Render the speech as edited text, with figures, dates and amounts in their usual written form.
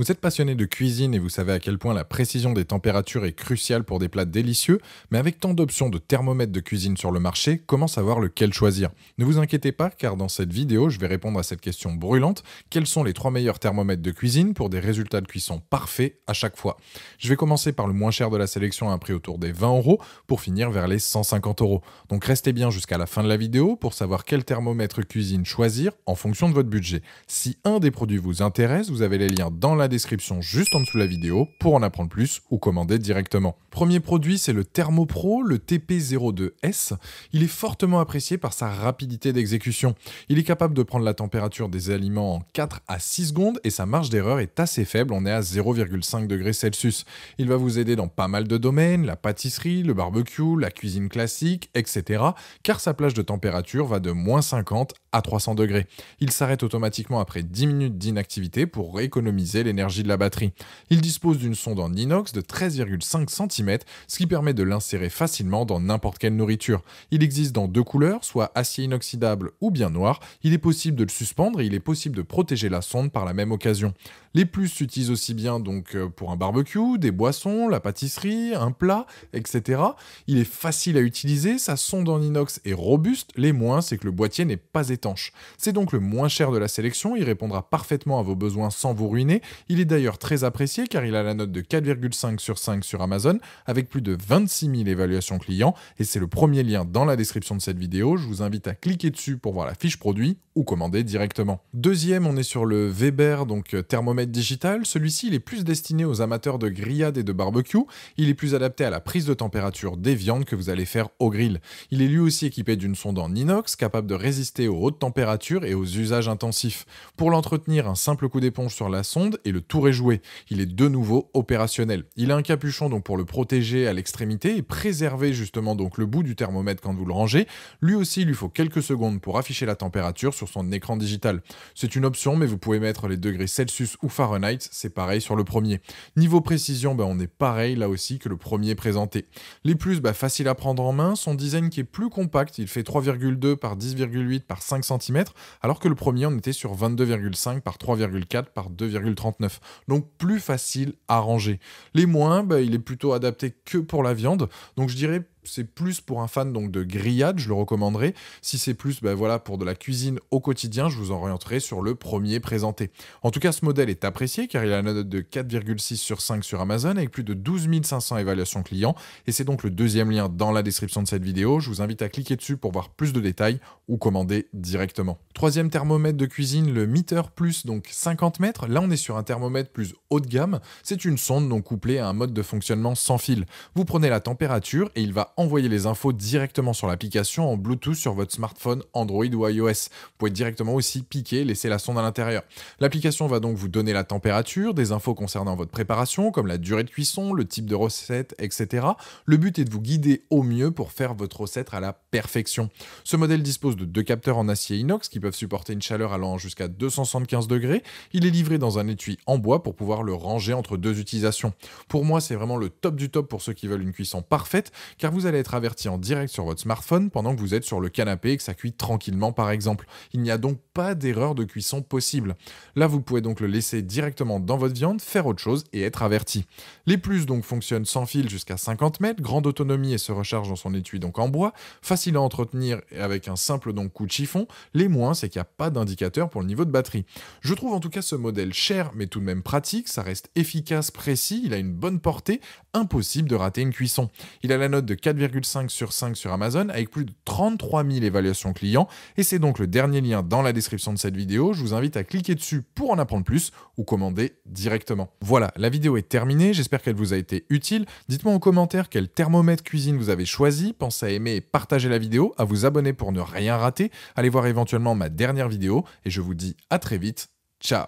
Vous êtes passionné de cuisine et vous savez à quel point la précision des températures est cruciale pour des plats délicieux, mais avec tant d'options de thermomètres de cuisine sur le marché, comment savoir lequel choisir? Ne vous inquiétez pas, car dans cette vidéo, je vais répondre à cette question brûlante. Quels sont les 3 meilleurs thermomètres de cuisine pour des résultats de cuisson parfaits à chaque fois? Je vais commencer par le moins cher de la sélection à un prix autour des 20 euros pour finir vers les 150 euros. Donc restez bien jusqu'à la fin de la vidéo pour savoir quel thermomètre cuisine choisir en fonction de votre budget. Si un des produits vous intéresse, vous avez les liens dans la description juste en dessous de la vidéo pour en apprendre plus ou commander directement. Premier produit, c'est le Thermopro, le TP02S. Il est fortement apprécié par sa rapidité d'exécution. Il est capable de prendre la température des aliments en 4 à 6 secondes et sa marge d'erreur est assez faible, on est à 0,5 degrés Celsius. Il va vous aider dans pas mal de domaines, la pâtisserie, le barbecue, la cuisine classique, etc. car sa plage de température va de -50 à 300 degrés. Il s'arrête automatiquement après 10 minutes d'inactivité pour économiser l'énergie de la batterie. Il dispose d'une sonde en inox de 13,5 cm, ce qui permet de l'insérer facilement dans n'importe quelle nourriture. Il existe dans 2 couleurs, soit acier inoxydable ou bien noir. Il est possible de le suspendre et il est possible de protéger la sonde par la même occasion. Les plus s'utilisent aussi bien donc pour un barbecue, des boissons, la pâtisserie, un plat, etc. Il est facile à utiliser, sa sonde en inox est robuste, les moins c'est que le boîtier n'est pas étanche. C'est donc le moins cher de la sélection, il répondra parfaitement à vos besoins sans vous ruiner. Il est d'ailleurs très apprécié car il a la note de 4,5 sur 5 sur Amazon avec plus de 26 000 évaluations clients et c'est le premier lien dans la description de cette vidéo. Je vous invite à cliquer dessus pour voir la fiche produit ou commander directement. Deuxième, on est sur le Weber, donc thermomètre digital. Celui-ci, il est plus destiné aux amateurs de grillade et de barbecue. Il est plus adapté à la prise de température des viandes que vous allez faire au grill. Il est lui aussi équipé d'une sonde en inox capable de résister aux hautes températures et aux usages intensifs. Pour l'entretenir, un simple coup d'éponge sur la sonde et le tour est joué. Il est de nouveau opérationnel. Il a un capuchon donc pour le protéger à l'extrémité et préserver justement donc le bout du thermomètre quand vous le rangez. Lui aussi, il lui faut quelques secondes pour afficher la température sur son écran digital. C'est une option, mais vous pouvez mettre les degrés Celsius ou Fahrenheit, c'est pareil sur le premier. Niveau précision, on est pareil là aussi que le premier présenté. Les plus, facile à prendre en main, son design qui est plus compact, il fait 3,2 par 10,8 par 5 cm, alors que le premier on était sur 22,5 par 3,4 par 2,39. Donc plus facile à ranger. Les moins, il est plutôt adapté que pour la viande, donc je dirais c'est plus pour un fan donc de grillade, je le recommanderais. Si c'est plus pour de la cuisine au quotidien, je vous orienterai sur le premier présenté. En tout cas, ce modèle est apprécié car il a la note de 4,6 sur 5 sur Amazon avec plus de 12 500 évaluations clients et c'est donc le deuxième lien dans la description de cette vidéo. Je vous invite à cliquer dessus pour voir plus de détails ou commander directement. Troisième thermomètre de cuisine, le Meter Plus, donc 50 mètres. Là, on est sur un thermomètre plus haut de gamme. C'est une sonde donc couplée à un mode de fonctionnement sans fil. Vous prenez la température et il va envoyer les infos directement sur l'application en Bluetooth sur votre smartphone Android ou iOS. Vous pouvez directement aussi piquer, laisser la sonde à l'intérieur. L'application va donc vous donner la température, des infos concernant votre préparation, comme la durée de cuisson, le type de recette, etc. Le but est de vous guider au mieux pour faire votre recette à la perfection. Ce modèle dispose de 2 capteurs en acier inox qui peuvent supporter une chaleur allant jusqu'à 275 degrés. Il est livré dans un étui en bois pour pouvoir le ranger entre 2 utilisations. Pour moi, c'est vraiment le top du top pour ceux qui veulent une cuisson parfaite, car vous allez être averti en direct sur votre smartphone pendant que vous êtes sur le canapé et que ça cuit tranquillement par exemple. Il n'y a donc pas d'erreur de cuisson possible. Là, vous pouvez donc le laisser directement dans votre viande, faire autre chose et être averti. Les plus donc fonctionnent sans fil jusqu'à 50 mètres, grande autonomie et se recharge dans son étui donc en bois, facile à entretenir avec un simple donc coup de chiffon. Les moins, c'est qu'il n'y a pas d'indicateur pour le niveau de batterie. Je trouve en tout cas ce modèle cher mais tout de même pratique, ça reste efficace, précis, il a une bonne portée, impossible de rater une cuisson. Il a la note de 4,5 sur 5 sur Amazon avec plus de 33 000 évaluations clients et c'est donc le dernier lien dans la description de cette vidéo. Je vous invite à cliquer dessus pour en apprendre plus ou commander directement. Voilà, la vidéo est terminée, j'espère qu'elle vous a été utile. Dites-moi en commentaire quel thermomètre cuisine vous avez choisi, pensez à aimer et partager la vidéo, à vous abonner pour ne rien rater, allez voir éventuellement ma dernière vidéo et je vous dis à très vite, ciao.